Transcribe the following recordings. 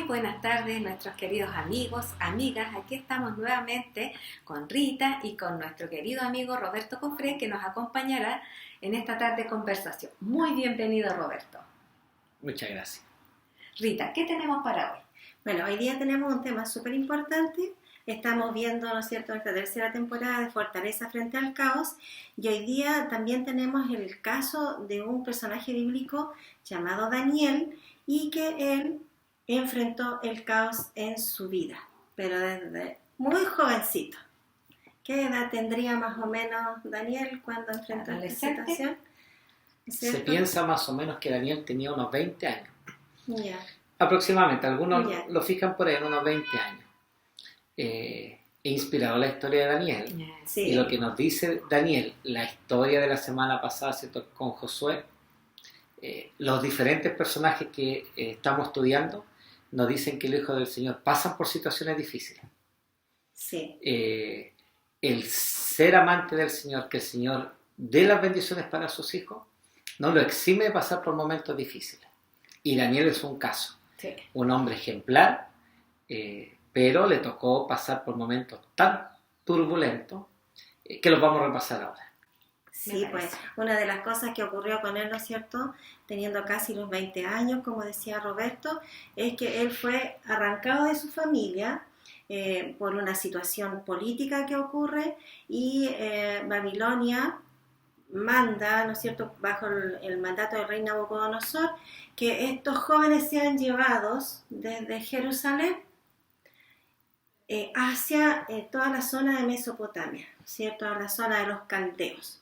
Muy buenas tardes, nuestros queridos amigos, amigas. Aquí estamos nuevamente con Rita y con nuestro querido amigo Roberto Cofré, que nos acompañará en esta tarde de conversación. Muy bienvenido, Roberto. Muchas gracias. Rita, ¿qué tenemos para hoy? Bueno, hoy día tenemos un tema súper importante. Estamos viendo, ¿no es cierto?, esta tercera temporada de Fortaleza frente al caos. Y hoy día también tenemos el caso de un personaje bíblico llamado Daniel y que él enfrentó el caos en su vida, pero desde muy jovencito. ¿Qué edad tendría más o menos Daniel cuando enfrentó esta situación? Se piensa más o menos que Daniel tenía unos 20 años. Ya. Aproximadamente, algunos lo fijan por ahí en unos 20 años. He inspirado la historia de Daniel. Sí. Y lo que nos dice Daniel, la historia de la semana pasada, ¿cierto?, con Josué, los diferentes personajes que estamos estudiando, nos dicen que los hijos del Señor pasan por situaciones difíciles. Sí. El ser amante del Señor, que el Señor dé las bendiciones para sus hijos, no lo exime de pasar por momentos difíciles. Y Daniel es un caso. Sí. Un hombre ejemplar, pero le tocó pasar por momentos tan turbulentos que los vamos a repasar ahora. Sí, pues una de las cosas que ocurrió con él, ¿no es cierto?, teniendo casi los 20 años, como decía Roberto, es que él fue arrancado de su familia por una situación política que ocurre y Babilonia manda, ¿no es cierto?, bajo el mandato del rey Nabucodonosor, que estos jóvenes sean llevados desde Jerusalén hacia toda la zona de Mesopotamia, ¿cierto?, a la zona de los caldeos.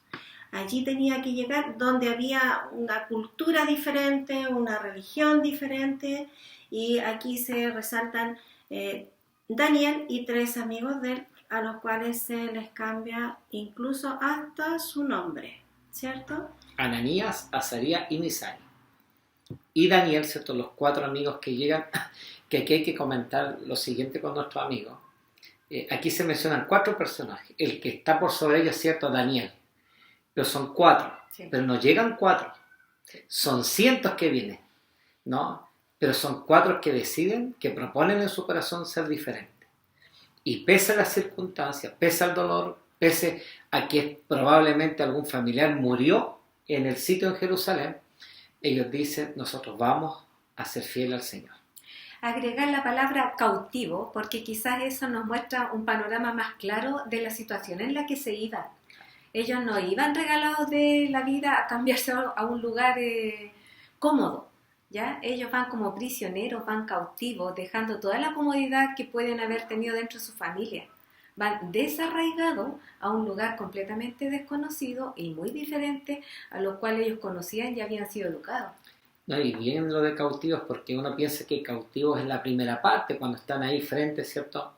Allí tenía que llegar donde había una cultura diferente, una religión diferente, y aquí se resaltan Daniel y 3 amigos de él, a los cuales se les cambia incluso hasta su nombre, ¿cierto? Ananías, Azarías y Misael. Y Daniel, ¿cierto?, los 4 amigos que llegan, que aquí hay que comentar lo siguiente con nuestros amigos. Aquí se mencionan 4 personajes. El que está por sobre ellos, ¿cierto?, Daniel. Pero son 4, sí. Pero no llegan 4, sí. Son cientos que vienen, ¿no? Pero son 4 que deciden, que proponen en su corazón ser diferentes. Y pese a las circunstancias, pese al dolor, pese a que probablemente algún familiar murió en el sitio en Jerusalén, ellos dicen, nosotros vamos a ser fieles al Señor. Agregar la palabra cautivo, porque quizás eso nos muestra un panorama más claro de la situación en la que se iban. Ellos no iban regalados de la vida a cambiarse a un lugar cómodo, ¿ya? Ellos van como prisioneros, van cautivos, dejando toda la comodidad que pueden haber tenido dentro de su familia. Van desarraigados a un lugar completamente desconocido y muy diferente a lo cual ellos conocían y habían sido educados. No, y bien lo de cautivos, porque uno piensa que cautivos es la primera parte, cuando están ahí frente, ¿cierto?,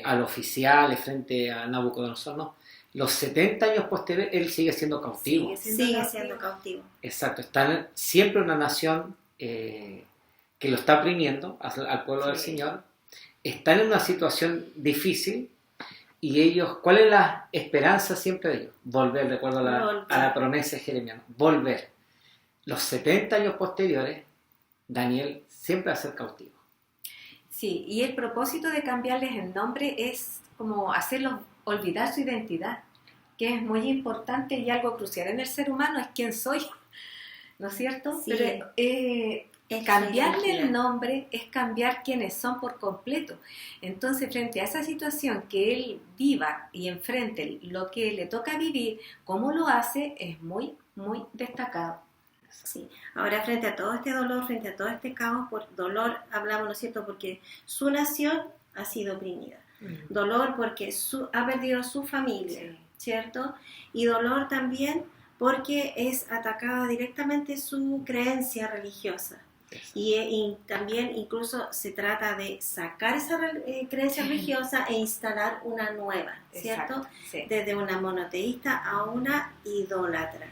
al oficial, frente a Nabucodonosor, ¿no? Los 70 años posteriores, él sigue siendo cautivo. Sigue siendo cautivo. Exacto, está siempre una nación que lo está oprimiendo al pueblo del Señor. Están en una situación difícil y ellos, ¿cuál es la esperanza siempre de ellos? Volver, recuerdo a la promesa de Jeremías, volver. Los 70 años posteriores, Daniel siempre va a ser cautivo. Sí, y el propósito de cambiarles el nombre es como hacerlos olvidar su identidad, que es muy importante y algo crucial en el ser humano, es quién soy, ¿no es cierto? Sí. Pero cambiarle el nombre es cambiar quiénes son por completo. Entonces, frente a esa situación que él viva y enfrente lo que le toca vivir, cómo lo hace, es muy, muy destacado. Sí. Ahora, frente a todo este dolor, frente a todo este caos, por dolor hablamos, ¿no es cierto?, porque su nación ha sido oprimida. Dolor porque ha perdido su familia, sí, ¿cierto? Y dolor también porque es atacada directamente su creencia religiosa. Y también incluso se trata de sacar esa creencia religiosa e instalar una nueva, ¿cierto? Exacto, sí. Desde una monoteísta a una idólatra.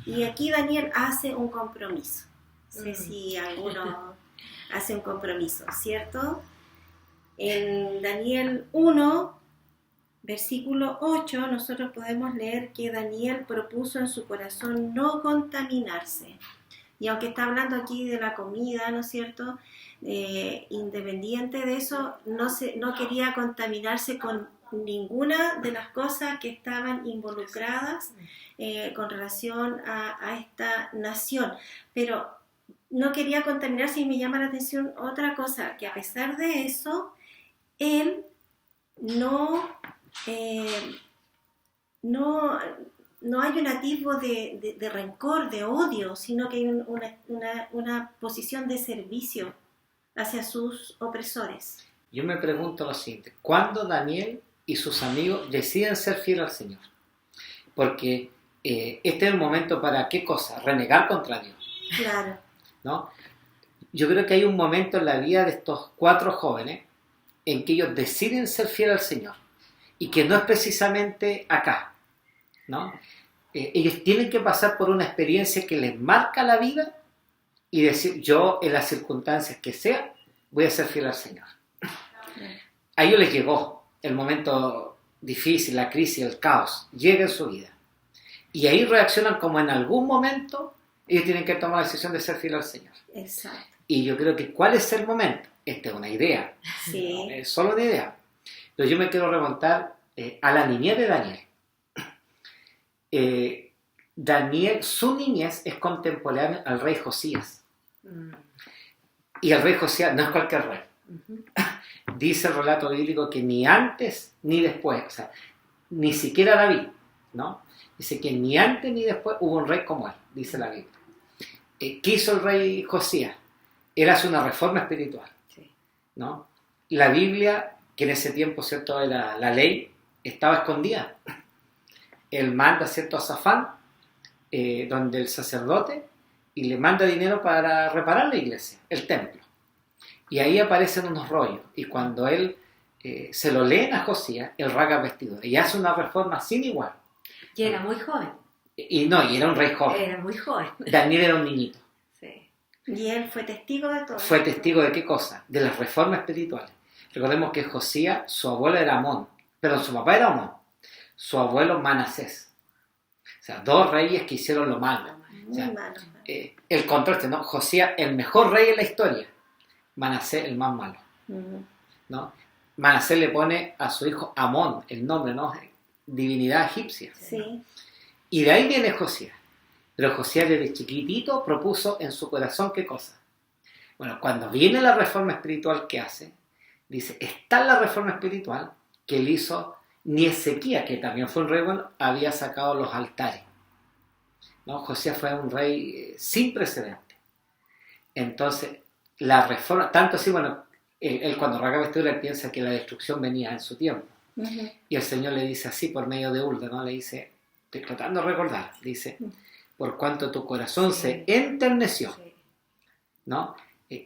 Y aquí Daniel hace un compromiso. No sé si alguno hace un compromiso, ¿cierto? En Daniel 1, versículo 8, nosotros podemos leer que Daniel propuso en su corazón no contaminarse, Y aunque está hablando aquí de la comida, ¿no es cierto? Independiente de eso, no quería contaminarse con ninguna de las cosas que estaban involucradas con relación a esta nación. Pero no quería contaminarse, y me llama la atención otra cosa, que a pesar de eso, él no hay un atisbo de rencor, de odio, sino que hay una posición de servicio hacia sus opresores. Yo me pregunto lo siguiente: ¿cuándo Daniel y sus amigos deciden ser fieles al Señor? Porque este es el momento para, ¿qué cosa? Renegar contra Dios. Claro. ¿No? Yo creo que hay un momento en la vida de estos 4 jóvenes en que ellos deciden ser fieles al Señor, y que no es precisamente acá, ¿no? Ellos tienen que pasar por una experiencia que les marca la vida y decir: yo, en las circunstancias que sea, voy a ser fiel al Señor. A ellos les llegó el momento difícil, la crisis, el caos, llega en su vida, y ahí reaccionan como en algún momento ellos tienen que tomar la decisión de ser fiel al Señor. Exacto. Y yo creo que ¿cuál es el momento? Esta es una idea, Sí. es solo una idea, pero yo me quiero remontar a la niñez de Daniel. Daniel, su niñez es contemporánea al rey Josías. Y el rey Josías no es cualquier rey. Dice el relato bíblico que ni antes ni después, o sea, ni siquiera David, ¿no? Dice que ni antes ni después hubo un rey como él, dice la Biblia. ¿Qué hizo el rey Josías? Él hace una reforma espiritual, ¿no? La Biblia, que en ese tiempo, ¿cierto?, era la ley, estaba escondida. Él manda, ¿cierto?, a Safán, donde el sacerdote, y le manda dinero para reparar la iglesia, el templo. Y ahí aparecen unos rollos, y cuando él se lo leen a Josías, él rasga vestidura y hace una reforma sin igual. Y era muy joven. Y era un rey joven. Era muy joven. Daniel era un niñito. Sí. Y él fue testigo de todo. Fue testigo de qué cosa? De las reformas espirituales. Recordemos que Josías, su abuelo era Amón, pero su papá era Amón, su abuelo Manasés. O sea, 2 reyes que hicieron lo malo. Muy malo. El contraste, ¿no? Josías, el mejor rey en la historia. Manasés, el más malo, ¿no? Manasés le pone a su hijo Amón el nombre, ¿no? Divinidad egipcia. Sí. Y de ahí viene Josías. Pero Josías desde chiquitito propuso en su corazón ¿qué cosa? Bueno, cuando viene la reforma espiritual que hace, dice, está la reforma espiritual que él hizo, ni Ezequías, que también fue un rey bueno, había sacado los altares, ¿no? Josías fue un rey sin precedentes. Entonces, la reforma, tanto así, bueno, él cuando rasga vestidura él piensa que la destrucción venía en su tiempo. Y el Señor le dice así por medio de Hulda, ¿no? Le dice, estoy tratando de recordar, dice, por cuanto tu corazón se enterneció, ¿no?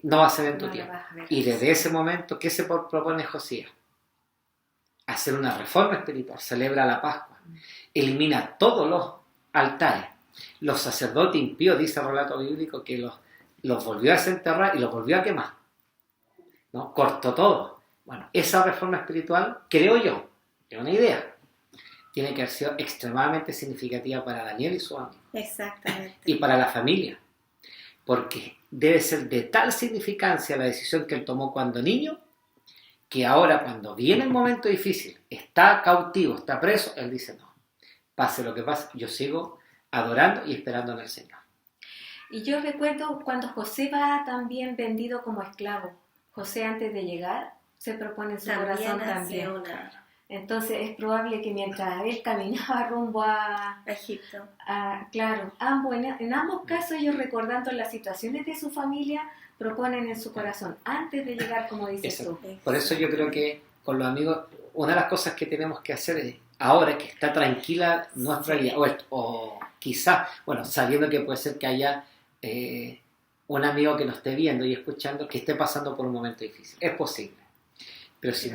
No va a ser en tu tiempo. Y desde ese momento, ¿qué se propone Josías? Hacer una reforma espiritual, celebra la Pascua, elimina todos los altares. Los sacerdotes impíos, dice el relato bíblico, que los volvió a desenterrar y los volvió a quemar, ¿no? Cortó todo. Bueno, esa reforma espiritual, creo yo, es una idea, tiene que haber sido extremadamente significativa para Daniel y su amigo. Exactamente. Y para la familia, porque debe ser de tal significancia la decisión que él tomó cuando niño, que ahora cuando viene el momento difícil, está cautivo, está preso, él dice, no, pase lo que pase, yo sigo adorando y esperando en el Señor. Y yo recuerdo cuando José va también vendido como esclavo. José, antes de llegar, se propone en su corazón también. Entonces es probable que mientras él caminaba rumbo a Egipto, claro, en ambos casos ellos, recordando las situaciones de su familia, proponen en su corazón antes de llegar, como dices tú. Por eso yo creo que con los amigos, una de las cosas que tenemos que hacer es, ahora que está tranquila nuestra vida, o quizás, bueno, sabiendo que puede ser que haya un amigo que nos esté viendo y escuchando que esté pasando por un momento difícil, es posible. Pero si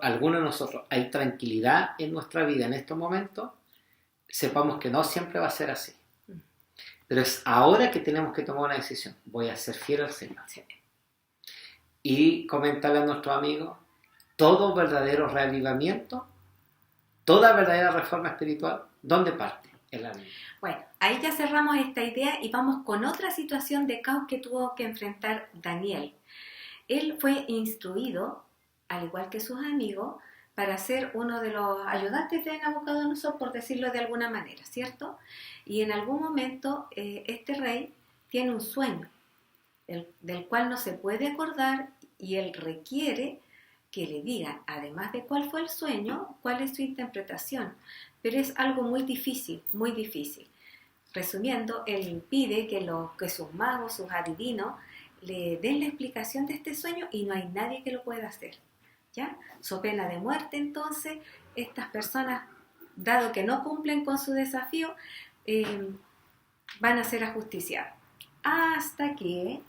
alguno de nosotros, hay tranquilidad en nuestra vida en estos momentos, sepamos que no siempre va a ser así. Pero es ahora que tenemos que tomar una decisión. Voy a ser fiel al Señor. Sí. Y comentarle a nuestros amigos, todo verdadero reavivamiento, toda verdadera reforma espiritual, ¿dónde parte? en la Biblia. Bueno, ahí ya cerramos esta idea y vamos con otra situación de caos que tuvo que enfrentar Daniel. Él fue instruido, al igual que sus amigos, para ser uno de los ayudantes de Nabucodonosor, por decirlo de alguna manera, ¿cierto? Y en algún momento este rey tiene un sueño, del cual no se puede acordar, y él requiere que le digan, además de cuál fue el sueño, cuál es su interpretación. Pero es algo muy difícil, muy difícil. Resumiendo, él pide que sus magos, sus adivinos, le den la explicación de este sueño y no hay nadie que lo pueda hacer. ¿Ya? So pena de muerte, entonces, estas personas, dado que no cumplen con su desafío, van a ser ajusticiados. Hasta que...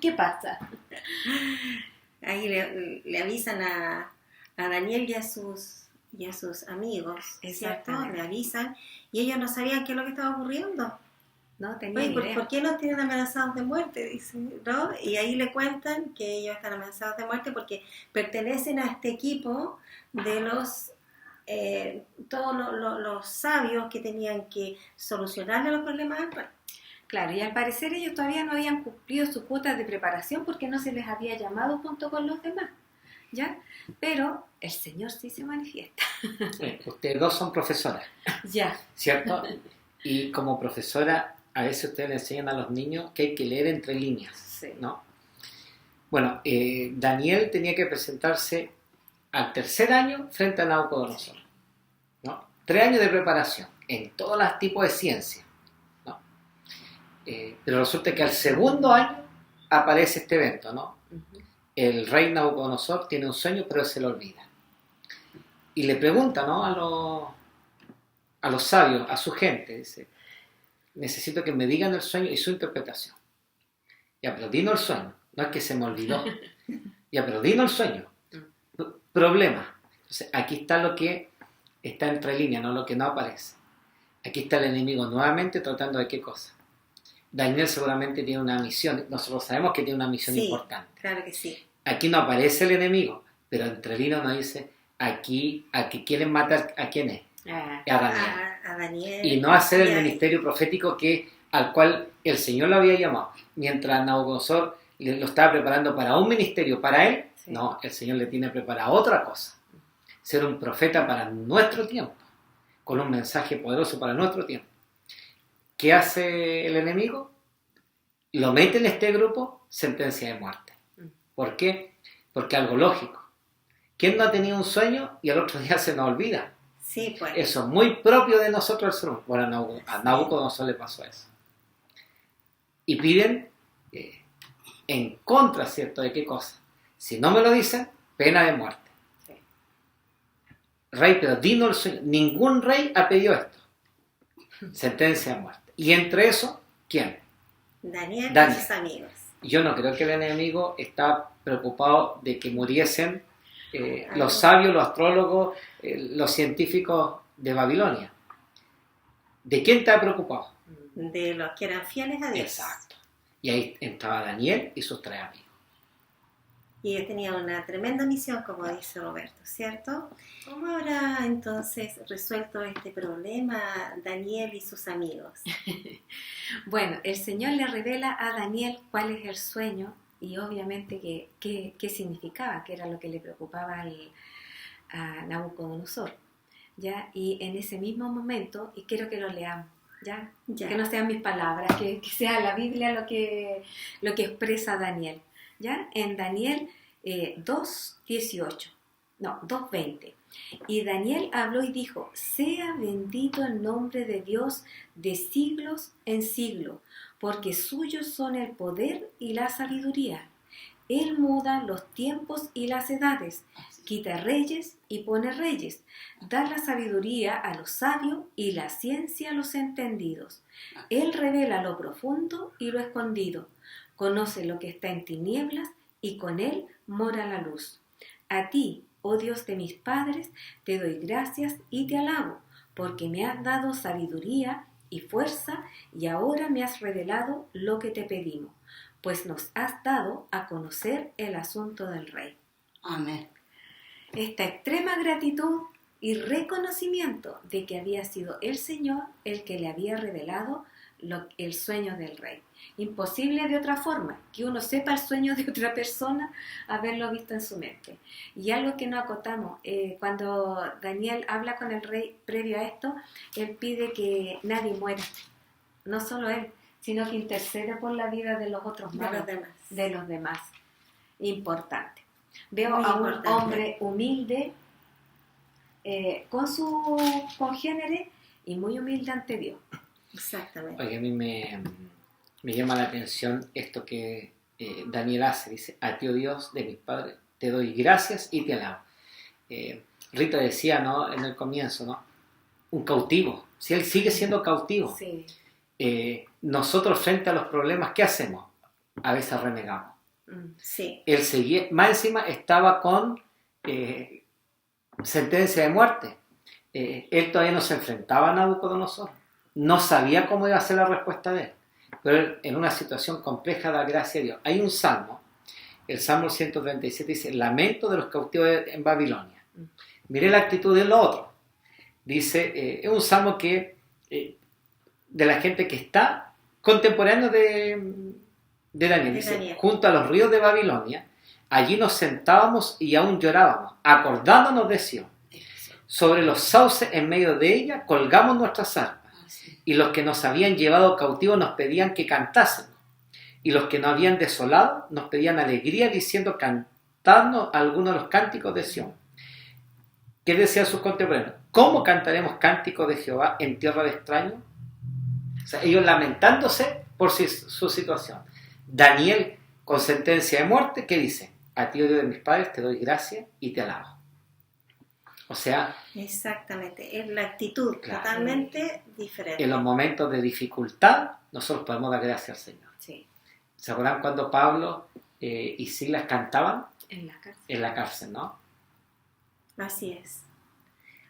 ¿Qué pasa? Ahí le avisan a Daniel y a sus amigos, ¿cierto? Le avisan y ellos no sabían qué es lo que estaba ocurriendo. No tenían idea. ¿Por qué nos tienen amenazados de muerte? Dicen, ¿no? Y ahí le cuentan que ellos están amenazados de muerte porque pertenecen a este equipo de todos los sabios que tenían que solucionarle los problemas actuales. Claro, y al parecer ellos todavía no habían cumplido su cuota de preparación porque no se les había llamado junto con los demás, ¿ya? Pero el Señor sí se manifiesta. Ustedes dos son profesoras, Ya. ¿cierto? Y como profesora, a veces ustedes le enseñan a los niños que hay que leer entre líneas, Sí. ¿no? Bueno, Daniel tenía que presentarse al tercer año frente a Nabucodonosor, ¿no? 3 años de preparación en todos los tipos de ciencia. Pero resulta que al segundo año aparece este evento, ¿no? Uh-huh. El rey Nabucodonosor tiene un sueño, pero se lo olvida. Y le pregunta, ¿no? a los sabios, a su gente, dice, necesito que me digan el sueño y su interpretación. Ya, pero dino el sueño, no es que se me olvidó. Ya, pero dino el sueño. Problema. Entonces, aquí está lo que está entre líneas, no lo que no aparece. Aquí está el enemigo nuevamente tratando de qué cosa. Daniel seguramente tiene una misión, nosotros sabemos que tiene una misión importante. Claro que sí. Aquí no aparece el enemigo, pero entre líneas nos dice, aquí quieren matar, ¿a quién es? A Daniel. A Daniel. Y no hacer el ministerio profético al cual el Señor lo había llamado. Mientras Nabucodonosor lo estaba preparando para un ministerio para él, sí. No, el Señor le tiene preparada otra cosa. Ser un profeta para nuestro tiempo, con un mensaje poderoso para nuestro tiempo. ¿Qué hace el enemigo? Lo mete en este grupo, sentencia de muerte. ¿Por qué? Porque algo lógico. ¿Quién no ha tenido un sueño y al otro día se nos olvida? Sí, pues. Eso es muy propio de nosotros el ser humano. Bueno, a Nabucodonosor le pasó eso. Y piden en contra, ¿cierto? ¿De qué cosa? Si no me lo dicen, pena de muerte. Sí. Rey, pero dinos el sueño. Ningún rey ha pedido esto. Sentencia de muerte. Y entre eso, ¿quién? Daniel y sus amigos. Yo no creo que el enemigo está preocupado de que muriesen los sabios, los astrólogos, los científicos de Babilonia. ¿De quién está preocupado? De los que eran fieles a Dios. Exacto. Y ahí entraba Daniel y sus 3 amigos. Y ellos tenían una tremenda misión, como dice Roberto, ¿cierto? ¿Cómo habrá entonces resuelto este problema Daniel y sus amigos? Bueno, el Señor le revela a Daniel cuál es el sueño y obviamente qué significaba, qué era lo que le preocupaba a Nabucodonosor. ¿Ya? Y en ese mismo momento, y quiero que lo leamos, ¿ya? Que no sean mis palabras, que sea la Biblia lo que expresa Daniel. ¿Ya? En Daniel 2:20. Y Daniel habló y dijo, sea bendito el nombre de Dios de siglos en siglo, porque suyos son el poder y la sabiduría. Él muda los tiempos y las edades, quita reyes y pone reyes, da la sabiduría a los sabios y la ciencia a los entendidos. Él revela lo profundo y lo escondido, conoce lo que está en tinieblas y con él mora la luz. A ti, oh Dios de mis padres, te doy gracias y te alabo, porque me has dado sabiduría y fuerza y ahora me has revelado lo que te pedimos, pues nos has dado a conocer el asunto del rey. Amén. Esta extrema gratitud y reconocimiento de que había sido el Señor el que le había revelado el sueño del rey. Imposible de otra forma, que uno sepa el sueño de otra persona, haberlo visto en su mente. Y algo que no acotamos, cuando Daniel habla con el rey previo a esto, él pide que nadie muera, no solo él, sino que intercede por la vida de los otros magos, de los demás. Importante. Veo muy a importante. Un hombre humilde, con sus congéneres y muy humilde ante Dios. Exactamente. Oye, a mí me llama la atención esto que Daniel hace. Dice, a ti, oh Dios de mis padres, te doy gracias y te alabo. Rita decía, ¿no?, en el comienzo, ¿no?, un cautivo. Si él sigue siendo cautivo, Sí. Nosotros frente a los problemas, ¿qué hacemos? A veces renegamos. Sí. Él seguía, más encima estaba con sentencia de muerte. Él todavía no se enfrentaba a Nabucodonosor. No sabía cómo iba a ser la respuesta de él. Pero él, en una situación compleja, da gracia a Dios. Hay un salmo, el Salmo 137, dice, lamento de los cautivos en Babilonia. Mire la actitud del otro. Dice, es un salmo que de la gente que está contemporáneo de Daniel. Dice, Daniel. junto a los ríos de Babilonia, allí nos sentábamos y aún llorábamos, acordándonos de Sión. Sobre los sauces en medio de ella colgamos nuestras arpas, y los que nos habían llevado cautivos nos pedían que cantásemos, y los que nos habían desolado nos pedían alegría, diciendo, cantadnos algunos de los cánticos de Sión. ¿Qué decían sus contemporáneos? ¿Cómo cantaremos cánticos de Jehová en tierra de extraños? O sea, ellos lamentándose por su situación. Daniel, con sentencia de muerte, ¿qué dice? A ti, oh Dios de mis padres, te doy gracia y te alabo. O sea, Exactamente, es la actitud claro, totalmente diferente. en los momentos de dificultad, nosotros podemos dar gracias al Señor. Sí. ¿Se acuerdan cuando Pablo y Silas cantaban En la cárcel. en la cárcel, no? Así es,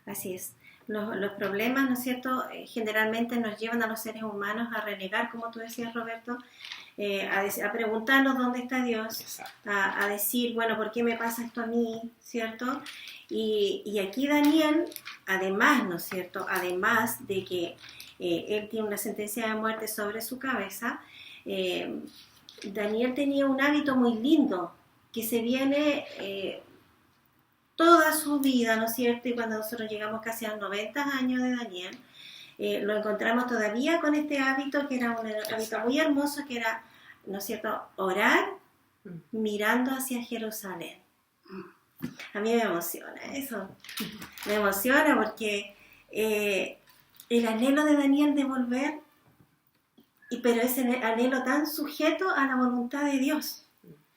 así es. Los problemas, ¿no es cierto?, generalmente nos llevan a los seres humanos a renegar, como tú decías, Roberto, a preguntarnos dónde está Dios, Exacto. a decir, bueno, ¿por qué me pasa esto a mí?, ¿cierto? Y aquí Daniel, además, ¿no es cierto?, además de que él tiene una sentencia de muerte sobre su cabeza, Daniel tenía un hábito muy lindo que se viene toda su vida, ¿no es cierto? Y cuando nosotros llegamos casi a los 90 años de Daniel, lo encontramos todavía con este hábito, que era un hábito muy hermoso, que era, ¿no es cierto?, orar mirando hacia Jerusalén. A mí me emociona eso, me emociona porque el anhelo de Daniel de volver, pero ese anhelo tan sujeto a la voluntad de Dios.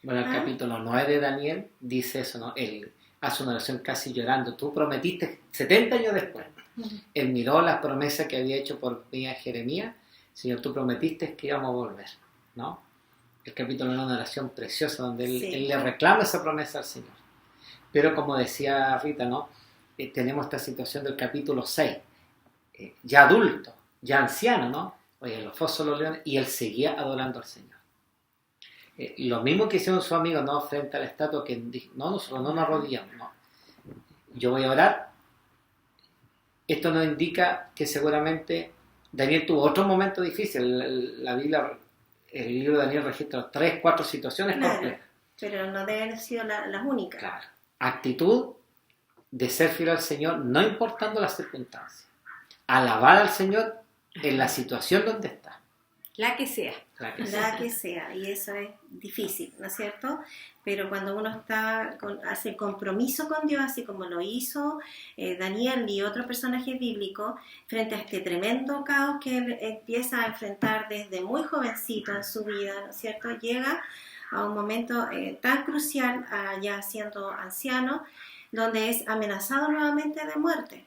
Bueno, el capítulo 9 de Daniel dice eso, ¿no? Él hace una oración casi llorando. Tú prometiste 70 años después. Él miró las promesas que había hecho por mí a Jeremías. Señor, tú prometiste que íbamos a volver, ¿no? El capítulo 9 es una oración preciosa donde él le reclama esa promesa al Señor. Pero como decía Rita, ¿no? Tenemos esta situación del capítulo 6, ya adulto, ya anciano, ¿no? Oye, los fosos, los leones, y él seguía adorando al Señor. Lo mismo que hicieron sus amigos, ¿no?, frente a la estatua, que dijo, no, nosotros no nos arrodillamos, no. Yo voy a orar. Esto nos indica que seguramente Daniel tuvo otro momento difícil. La Biblia, el libro de Daniel registra 3, 4 situaciones complejas. Pero no deben haber sido las únicas. Claro. Actitud de ser fiel al Señor, no importando las circunstancias. Alabar al Señor en la situación donde está. La que sea. La que sea, y eso es difícil, ¿no es cierto? Pero cuando uno hace compromiso con Dios, así como lo hizo Daniel y otro personaje bíblico, frente a este tremendo caos que él empieza a enfrentar desde muy jovencito en su vida, ¿no es cierto? Llega a un momento tan crucial, ya siendo anciano, donde es amenazado nuevamente de muerte.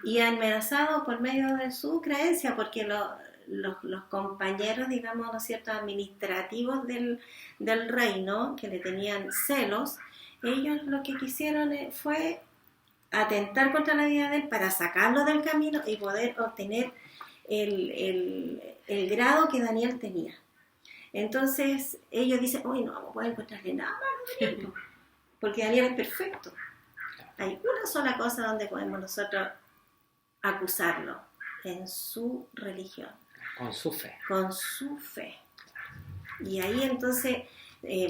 Y amenazado por medio de su creencia, porque los compañeros, digamos, ¿no es cierto?, administrativos del reino, que le tenían celos, ellos lo que quisieron fue atentar contra la vida de él para sacarlo del camino y poder obtener el grado que Daniel tenía. Entonces ellos dicen, uy, no vamos a poder encontrarle nada malo a Daniel, porque Daniel es perfecto. Hay una sola cosa donde podemos nosotros acusarlo, en su religión. Con su fe. Con su fe. Y ahí entonces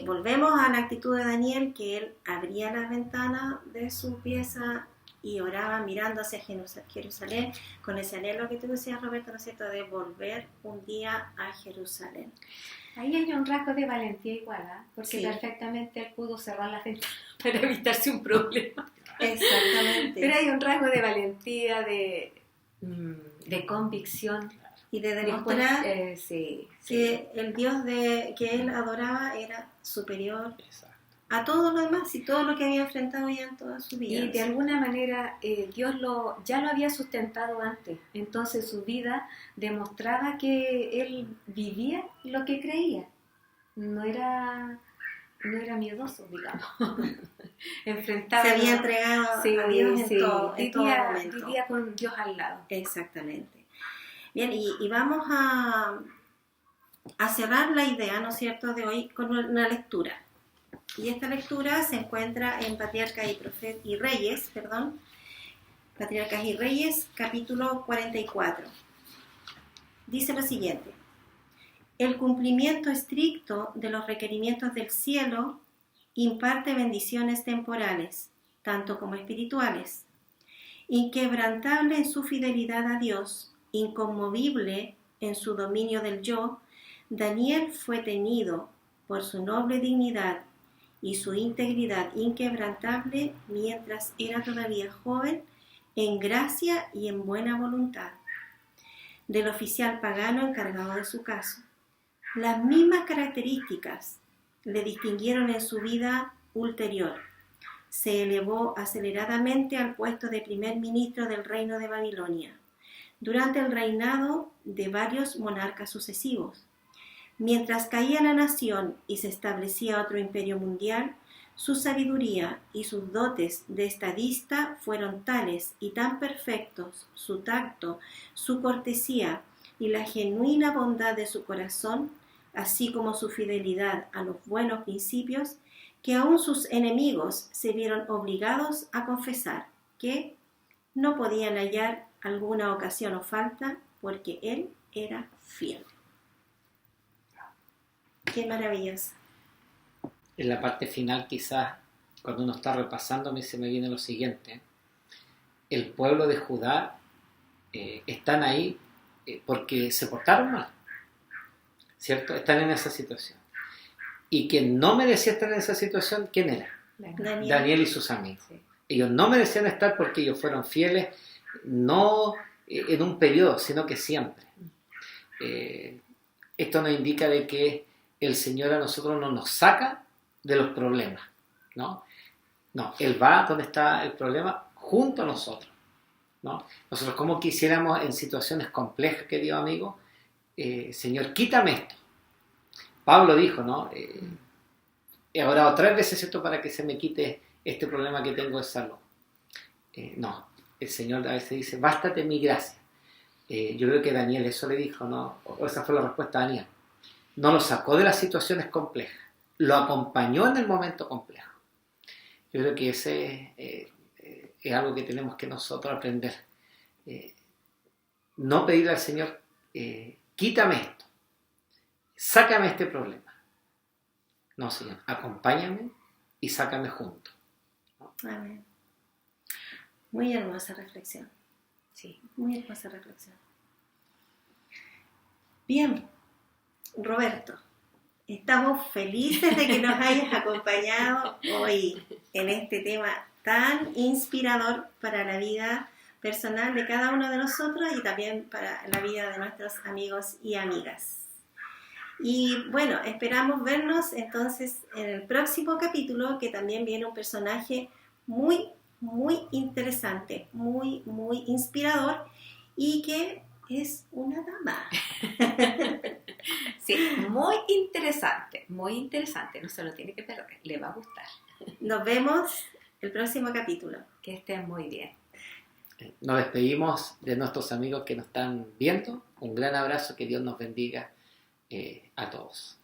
volvemos a la actitud de Daniel, que él abría las ventanas de su pieza y oraba mirando hacia Jerusalén, con ese anhelo que tú decías, Roberto, ¿no es cierto?, de volver un día a Jerusalén. Ahí hay un rasgo de valentía igual, ¿eh? Porque Sí. perfectamente él pudo cerrar las ventanas para evitarse un problema. Exactamente. Pero hay un rasgo de valentía, de convicción. Y de Después, demostrar sí. que el Dios que él adoraba era superior Exacto. a todo lo demás y todo lo que había enfrentado ya en toda su vida. Y de alguna manera Dios ya lo había sustentado antes. Entonces su vida demostraba que él vivía lo que creía. No era miedoso, digamos. Enfrentaba. Se había entregado a Dios en todo momento. Vivía con Dios al lado. Exactamente. Bien, y vamos a cerrar la idea, ¿no es cierto?, de hoy con una lectura. Y esta lectura se encuentra en Patriarcas y Reyes, Patriarcas y Reyes, capítulo 44. Dice lo siguiente: el cumplimiento estricto de los requerimientos del cielo imparte bendiciones temporales, tanto como espirituales. Inquebrantable en su fidelidad a Dios, inconmovible en su dominio del yo, Daniel fue tenido por su noble dignidad y su integridad inquebrantable mientras era todavía joven, en gracia y en buena voluntad del oficial pagano encargado de su caso. Las mismas características le distinguieron en su vida ulterior. Se elevó aceleradamente al puesto de primer ministro del reino de Babilonia, durante el reinado de varios monarcas sucesivos. Mientras caía la nación y se establecía otro imperio mundial, su sabiduría y sus dotes de estadista fueron tales y tan perfectos, su tacto, su cortesía y la genuina bondad de su corazón, así como su fidelidad a los buenos principios, que aún sus enemigos se vieron obligados a confesar que no podían hallar alguna ocasión o falta porque él era fiel. Qué maravilloso. En la parte final, quizás, cuando uno está repasando, a mí se me viene lo siguiente. El pueblo de Judá están ahí porque se portaron mal, ¿cierto? Están en esa situación. Y quien no merecía estar en esa situación, ¿quién era? Daniel y sus amigos. Sí. Ellos no merecían estar porque ellos fueron fieles, no en un periodo, sino que siempre. Esto nos indica de que el Señor a nosotros no nos saca de los problemas, ¿no? No, Él va donde está el problema junto a nosotros, ¿no? Nosotros como quisiéramos en situaciones complejas, querido amigo, Señor, quítame esto. Pablo dijo, ¿no? He orado 3 veces esto para que se me quite este problema que tengo de salud. No, el Señor a veces dice, bástate mi gracia. Yo creo que Daniel eso le dijo, ¿no? O esa fue la respuesta de Daniel. No lo sacó de las situaciones complejas, lo acompañó en el momento complejo. Yo creo que ese es algo que tenemos que nosotros aprender. No pedirle al Señor, quítame esto, sácame este problema. No, Señor, acompáñame y sácame juntos, ¿no? Amén. Muy hermosa reflexión. Sí. Muy hermosa reflexión. Bien, Roberto, estamos felices de que nos hayas acompañado hoy en este tema tan inspirador para la vida personal de cada uno de nosotros y también para la vida de nuestros amigos y amigas. Y bueno, esperamos vernos entonces en el próximo capítulo, que también viene un personaje muy, muy interesante, muy, muy inspirador y que es una dama. Sí, muy interesante, no se lo tiene que perder, le va a gustar. Nos vemos el próximo capítulo. Que estén muy bien. Nos despedimos de nuestros amigos que nos están viendo. Un gran abrazo, que Dios nos bendiga a todos.